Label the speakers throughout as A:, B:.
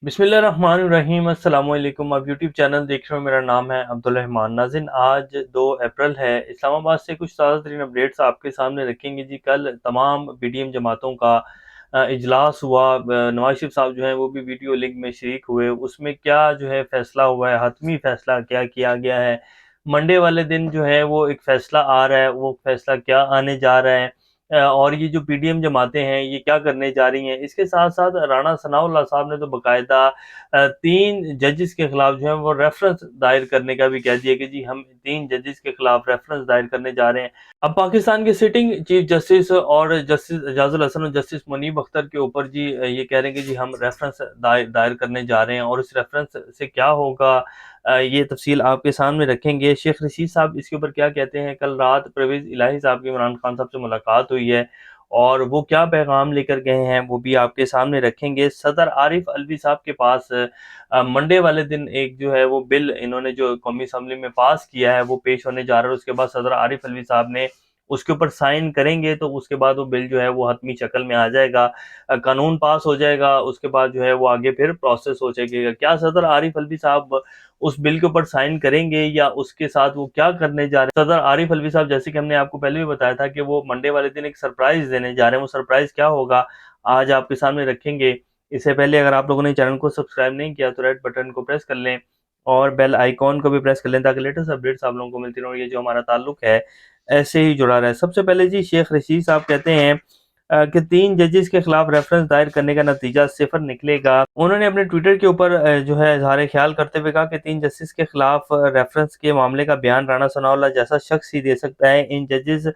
A: बिस्मिल्लाहिर्रहमानिर्रहीम। अस्सलाम वालेकुम। आप यूट्यूब चैनल देख रहे हो, मेरा नाम है अब्दुल रहमान। नाज़रीन, आज 2 अप्रैल है। इस्लामाबाद से कुछ ताज़ा तरीन अपडेट्स आपके सामने रखेंगे जी। कल तमाम पीडीएम जमातों का इजलास हुआ। नवाज शरीफ साहब जो हैं वो भी वीडियो लिंक में शरीक हुए। उसमें क्या जो है फैसला हुआ है, हतमी फैसला क्या किया गया है। मंडे वाले दिन जो है वो एक फैसला आ रहा है, वो फैसला क्या आने जा रहा है। और ये जो पीडीएम जमातें हैं ये क्या करने जा रही हैं। इसके साथ साथ राणा सनाउल्लाह साहब ने तो बाकायदा 3 जजेस के खिलाफ जो है वो रेफरेंस दायर करने का भी कह दिया कि जी हम 3 जजेस के खिलाफ रेफरेंस दायर करने जा रहे हैं। अब पाकिस्तान के सिटिंग चीफ जस्टिस और जस्टिस एजाजुल हसन और जस्टिस मुनीब अख्तर के ऊपर जी ये कह रहे हैं कि जी हम रेफरेंस दायर करने जा रहे हैं, और इस रेफरेंस से क्या होगा ये तफसील आपके सामने रखेंगे। शेख रशीद साहब इसके ऊपर क्या कहते हैं। कल रात परवेज इलाही साहब की इमरान खान साहब से मुलाकात हुई है, और वो क्या पैगाम लेकर गए हैं वो भी आपके सामने रखेंगे। सदर आरिफ अलवी साहब के पास मंडे वाले दिन एक जो है वो बिल इन्होंने जो कौमी असम्बली में पास किया है वो पेश होने जा रहा है। उसके बाद सदर आरिफ अलवी साहब ने उसके ऊपर साइन करेंगे, तो उसके बाद वो बिल जो है वो हतमी शक्ल में आ जाएगा, कानून पास हो जाएगा। उसके बाद जो है वो आगे फिर प्रोसेस हो जाएगा। क्या सदर आरिफ अलवी साहब उस बिल के ऊपर साइन करेंगे, या उसके साथ वो क्या करने जा रहे हैं। सदर आरिफ अलवी साहब, जैसे कि हमने आपको पहले भी बताया था कि वो मंडे वाले दिन एक सरप्राइज देने जा रहे हैं। वो सरप्राइज क्या होगा आज आपके सामने रखेंगे। इससे पहले अगर आप लोगों ने चैनल को सब्सक्राइब नहीं किया तो रेड बटन को प्रेस कर लें और बेल आइकॉन को भी प्रेस कर लें, ताकि लेटेस्ट अपडेट्स आप लोगों को मिलती रहें और ये जो हमारा ताल्लुक है ऐसे ही जुड़ा रहे। सबसे पहले जी शेख रशीद साहब कहते हैं कि 3 जजेस के खिलाफ रेफरेंस दायर करने का नतीजा सिफर निकलेगा। उन्होंने अपने ट्विटर के ऊपर जो है इजहार ख्याल करते हुए कहा कि 3 जजेस के खिलाफ रेफरेंस के मामले का बयान राणा सनाउल्लाह जैसा शख्स ही दे सकता है। इन जजेस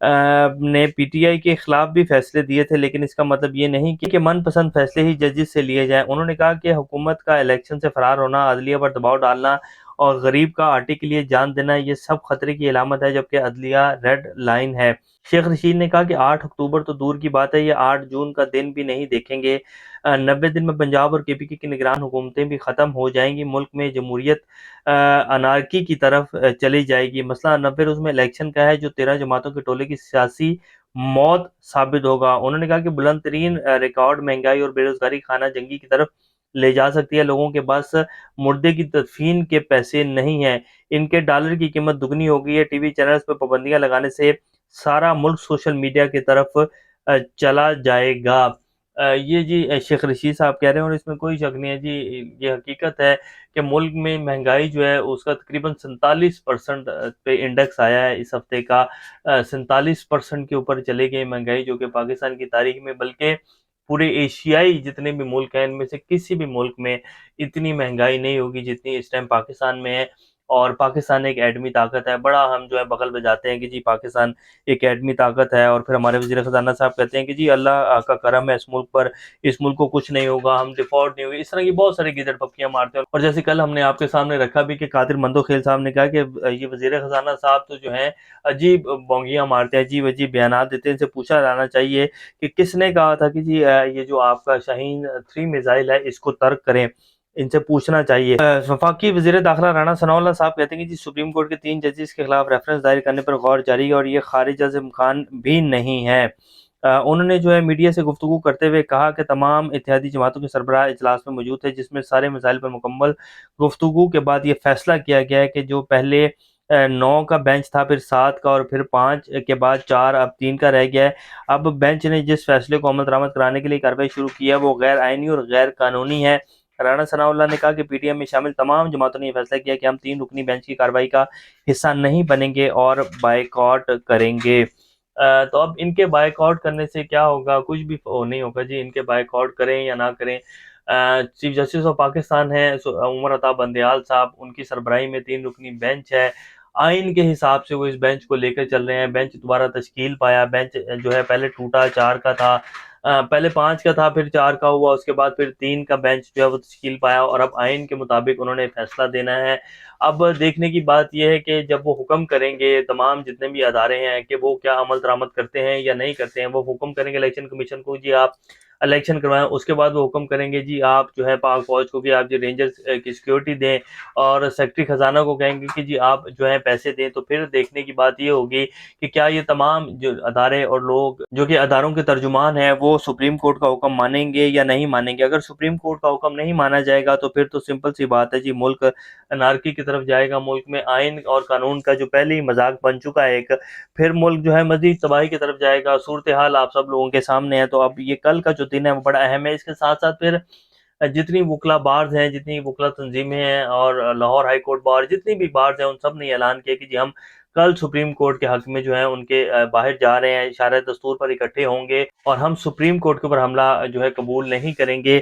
A: ने पीटीआई के खिलाफ भी फैसले दिए थे, लेकिन इसका मतलब ये नहीं कि मनपसंद फैसले ही जजेस से लिए जाएं। उन्होंने कहा कि हुकूमत का इलेक्शन से फरार होना, अदलिया पर दबाव डालना और गरीब का आटे के लिए जान देना, ये सब खतरे की अलामत है, जबकि अदलिया रेड लाइन है। शेख रशीद ने कहा कि 8 अक्टूबर तो दूर की बात है, ये 8 जून का दिन भी नहीं देखेंगे। 90 दिन में पंजाब और केपीके की निगरान हुकूमतें भी ख़त्म हो जाएंगी। मुल्क में जमहूरियत अनारकी की तरफ चली जाएगी। मसला न फिर उसमें इलेक्शन का है, जो 13 जमातों के टोले की सियासी मौत साबित होगा। उन्होंने कहा कि बुलंद तरीन रिकॉर्ड महंगाई और बेरोजगारी खाना जंगी की तरफ ले जा सकती है। लोगों के पास मुर्दे की तदफीन के पैसे नहीं हैं। इनके डॉलर की कीमत दुगनी हो गई है। टीवी चैनल्स पर पाबंदियां लगाने से सारा मुल्क सोशल मीडिया की तरफ चला जाएगा। ये जी शेख रशीद साहब कह रहे हैं, और इसमें कोई शक नहीं है जी। ये हकीकत है कि मुल्क में महंगाई जो है उसका तकरीबन 47% पे इंडेक्स आया है इस हफ्ते का। 47% के ऊपर चले गई महंगाई, जो कि पाकिस्तान की तारीख में, बल्कि पूरे एशियाई जितने भी मुल्क हैं इनमें से किसी भी मुल्क में इतनी महंगाई नहीं होगी जितनी इस टाइम पाकिस्तान में है। और पाकिस्तान एक एटमी ताकत है। बड़ा हम जो है बगल बजाते हैं कि जी पाकिस्तान एक एटमी ताकत है, और फिर हमारे वज़ीर ख़ज़ाना साहब कहते हैं कि जी अल्लाह का करम है इस मुल्क पर, इस मुल्क को कुछ नहीं होगा, हम डिफॉल्ट नहीं होगी। इस तरह की बहुत सारी गिदड़ पक्कियां मारते हैं। और जैसे कल हमने आपके सामने रखा भी कि कादिर मंदोखेल साहब ने कहा कि ये वज़ीर ख़ज़ाना साहब तो जो है अजीब बोंगियां मारते हैं, अजीब अजीब बयान देते हैं। इनसे पूछा जाना चाहिए कि किसने कहा था कि जी ये जो आपका शाहीन 3 मिसाइल है इसको तर्क करें। इनसे पूछना चाहिए। वफाकी वज़ीर दाखिला राणा सनाउल्लाह साहब कहते हैं कि जी सुप्रीम कोर्ट के 3 जजेस के खिलाफ रेफरेंस दायर करने पर गौर जारी है, और ये खारिज अज़ इम्कान भी नहीं है। उन्होंने जो है मीडिया से गुफ्तगू करते हुए कहा कि तमाम इत्तेहादी जमातों के सरबराह इजलास में मौजूद थे, जिसमें सारे मसाइल पर मुकम्मल गुफ्तगू के बाद ये फैसला किया गया है कि जो पहले 9 का बेंच था, फिर 7 का, और फिर 5 के बाद 4, अब 3 का रह गया है। अब बेंच ने जिस फैसले को अमल दरामद कराने के लिए कार्रवाई शुरू की है वो गैर आइनी और गैर कानूनी है। राणा सनाउल्लाह ने कहा कि पीटीएम में शामिल तमाम जमातों ने यह फैसला किया कि हम 3 रुकनी बेंच की कार्रवाई का हिस्सा नहीं बनेंगे और बायकॉट करेंगे। तो अब इनके बायकॉट करने से क्या होगा, कुछ भी नहीं होगा जी। इनके बायकॉट करें या ना करें, चीफ जस्टिस ऑफ पाकिस्तान है उमर अता बंदयाल साहब, उनकी सरबराही में 3 रुकनी बेंच है। आइन के हिसाब से वो इस बेंच को लेकर चल रहे हैं। बेंच दोबारा तश्कील पाया। बेंच जो है पहले टूटा, 4 का था, पहले 5 का था, फिर 4 का हुआ, उसके बाद फिर 3 का बेंच जो है वो तश्कील पाया, और अब आइन के मुताबिक उन्होंने फैसला देना है। अब देखने की बात यह है कि जब वो हुक्म करेंगे, तमाम जितने भी अदारे हैं, कि वो क्या अमल दरामद करते हैं या नहीं करते हैं। वो हुक्म करेंगे इलेक्शन कमीशन को, जी आप الیکشن کروائیں، اس کے بعد وہ حکم کریں گے جی آپ جو ہے پاک فوج کو کہ آپ جو رینجرز کی سیکیورٹی دیں، اور سیکرٹری خزانہ کو کہیں گے کہ جی آپ جو ہے پیسے دیں، تو پھر دیکھنے کی بات یہ ہوگی کہ کیا یہ تمام جو ادارے اور لوگ جو کہ اداروں کے ترجمان ہیں وہ سپریم کورٹ کا حکم مانیں گے یا نہیں مانیں گے۔ اگر سپریم کورٹ کا حکم نہیں مانا جائے گا تو پھر تو سمپل سی بات ہے جی، ملک انارکی کی طرف جائے گا، ملک میں آئین اور قانون کا جو پہلے ہی مذاق بن چکا ہے ایک، پھر ملک جو ہے مزید تباہی کی طرف جائے گا۔ صورتحال آپ سب لوگوں کے سامنے ہے، تو اب یہ کل کا جو دن ہے وہ بڑا اہم ہے۔ اس کے ساتھ ساتھ پھر جتنی وکلا بارز ہیں، جتنی وکلا تنظیمیں ہیں، اور لاہور ہائی کورٹ بار، جتنی بھی بارز ہیں، ان سب نے اعلان کیا کہ جی ہم کل سپریم کورٹ کے حق میں جو ہے ان کے باہر جا رہے ہیں، اشارہ دستور پر اکٹھے ہوں گے، اور ہم سپریم کورٹ کے اوپر حملہ جو ہے قبول نہیں کریں گے۔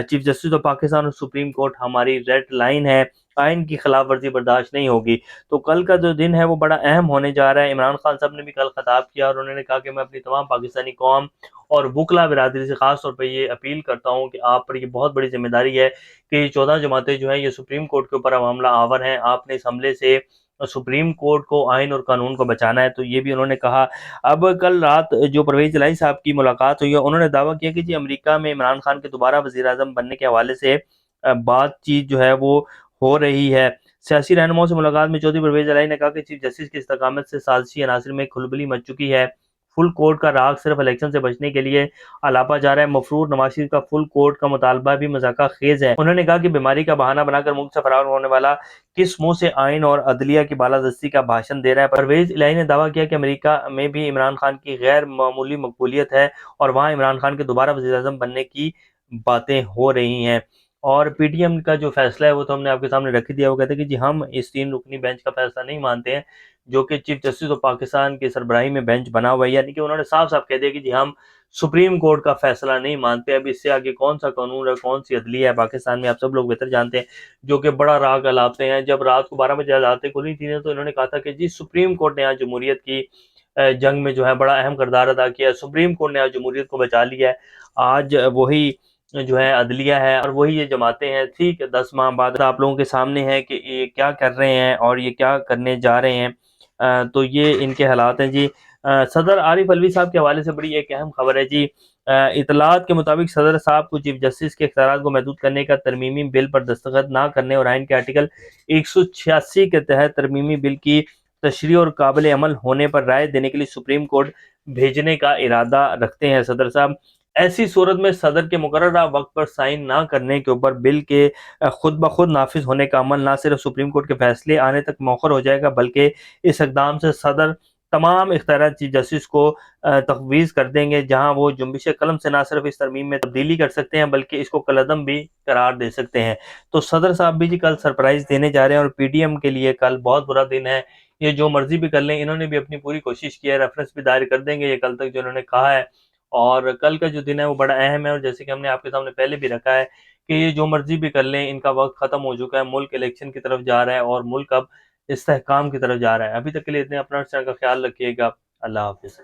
A: چیف جسٹس آف پاکستان اور سپریم کورٹ ہماری ریڈ لائن ہے، آئین کی خلاف ورزی برداشت نہیں ہوگی۔ تو کل کا جو دن ہے وہ بڑا اہم ہونے جا رہا ہے۔ عمران خان صاحب نے بھی کل خطاب کیا، اور انہوں نے کہا کہ میں اپنی تمام پاکستانی قوم اور وکلا برادری سے خاص طور پہ یہ اپیل کرتا ہوں کہ آپ پر یہ بہت بڑی ذمہ داری ہے کہ یہ 14 جماعتیں جو ہیں یہ سپریم کورٹ کے اوپر اب حملہ آور ہیں، آپ نے اس حملے سے سپریم کورٹ کو، آئین اور قانون کو بچانا ہے۔ تو یہ بھی انہوں نے کہا۔ اب کل رات جو پرویز الہی صاحب کی ملاقات ہوئی ہے، انہوں نے دعویٰ کیا کہ جی امریکہ میں عمران خان کے دوبارہ وزیر اعظم بننے کے حوالے سے بات چیت جو ہے وہ ہو رہی ہے۔ سیاسی رہنماؤں سے ملاقات میں چودھری پرویز الہی نے کہا کہ چیف جسٹس کی استقامت سے سازشی عناصر میں کھلبلی مچ چکی ہے، فل کورٹ کا راگ صرف الیکشن سے بچنے کے لیے الاپا جا رہا ہے، مفرور نواز شریف کا فل کورٹ کا مطالبہ بھی مذاقہ خیز ہے۔ انہوں نے کہا کہ بیماری کا بہانہ بنا کر ملک سے فرار ہونے والا کس منہ سے آئین اور عدلیہ کی بالادستی کا بھاشن دے رہا ہے۔ پرویز الہی نے دعویٰ کیا کہ امریکہ میں بھی عمران خان کی غیر معمولی مقبولیت ہے، اور وہاں عمران خان کے دوبارہ وزیر اعظم بننے کی باتیں ہو رہی ہیں۔ اور پی ٹی ایم کا جو فیصلہ ہے وہ تو ہم نے آپ کے سامنے رکھ دیا۔ وہ کہتے ہیں کہ جی ہم اس 3 رکنی بینچ کا فیصلہ نہیں مانتے ہیں جو کہ چیف جسٹس آف پاکستان کی سربراہی میں بینچ بنا ہوا ہے، یعنی کہ انہوں نے صاف صاف کہہ دیا کہ جی ہم سپریم کورٹ کا فیصلہ نہیں مانتے۔ اب اس سے آگے کون سا قانون ہے، کون سی عدلیہ ہے پاکستان میں، آپ سب لوگ بہتر جانتے ہیں، جو کہ بڑا راگ الاپتے ہیں۔ جب رات کو 12 بجے عدالتیں کھلی تھیں تو انہوں نے کہا تھا کہ جی سپریم کورٹ نے آج جمہوریت کی جنگ میں جو ہے بڑا اہم کردار ادا کیا ہے، سپریم کورٹ نے آج جمہوریت کو بچا لیا ہے، آج وہی جو ہے عدلیہ ہے اور وہی یہ جماعتیں ہیں۔ ٹھیک ہے، 10 ماہ بعد آپ لوگوں کے سامنے ہے کہ یہ کیا کر رہے ہیں اور یہ کیا کرنے جا رہے ہیں۔ تو یہ ان کے حالات ہیں جی۔ صدر عارف علوی صاحب کے حوالے سے بڑی ایک اہم خبر ہے جی۔ اطلاعات کے مطابق صدر صاحب کو چیف جسٹس کے اختیارات کو محدود کرنے کا ترمیمی بل پر دستخط نہ کرنے اور آئین کے آرٹیکل 186 کے تحت ترمیمی بل کی تشریح اور قابل عمل ہونے پر رائے دینے کے لیے سپریم کورٹ بھیجنے کا ارادہ رکھتے ہیں صدر صاحب۔ ایسی صورت میں صدر کے مقررہ وقت پر سائن نہ کرنے کے اوپر بل کے خود بخود نافذ ہونے کا عمل نہ صرف سپریم کورٹ کے فیصلے آنے تک مؤخر ہو جائے گا، بلکہ اس اقدام سے صدر تمام اختیارات چیف جسٹس کو تفویض کر دیں گے، جہاں وہ جنبش قلم سے نہ صرف اس ترمیم میں تبدیلی کر سکتے ہیں بلکہ اس کو کالعدم بھی قرار دے سکتے ہیں۔ تو صدر صاحب بھی جی کل سرپرائز دینے جا رہے ہیں، اور پی ڈی ایم کے لیے کل بہت برا دن ہے۔ یہ جو مرضی بھی کر لیں، انہوں نے بھی اپنی پوری کوشش کی ہے، ریفرنس بھی دائر کر دیں گے یہ کل تک جو انہوں نے کہا ہے۔ اور کل کا جو دن ہے وہ بڑا اہم ہے، اور جیسے کہ ہم نے آپ کے سامنے پہلے بھی رکھا ہے کہ یہ جو مرضی بھی کر لیں ان کا وقت ختم ہو چکا ہے، ملک الیکشن کی طرف جا رہا ہے اور ملک اب استحکام کی طرف جا رہا ہے۔ ابھی تک کے لیے اتنے، اپنا چینل کا خیال رکھیے گا۔ اللہ حافظ۔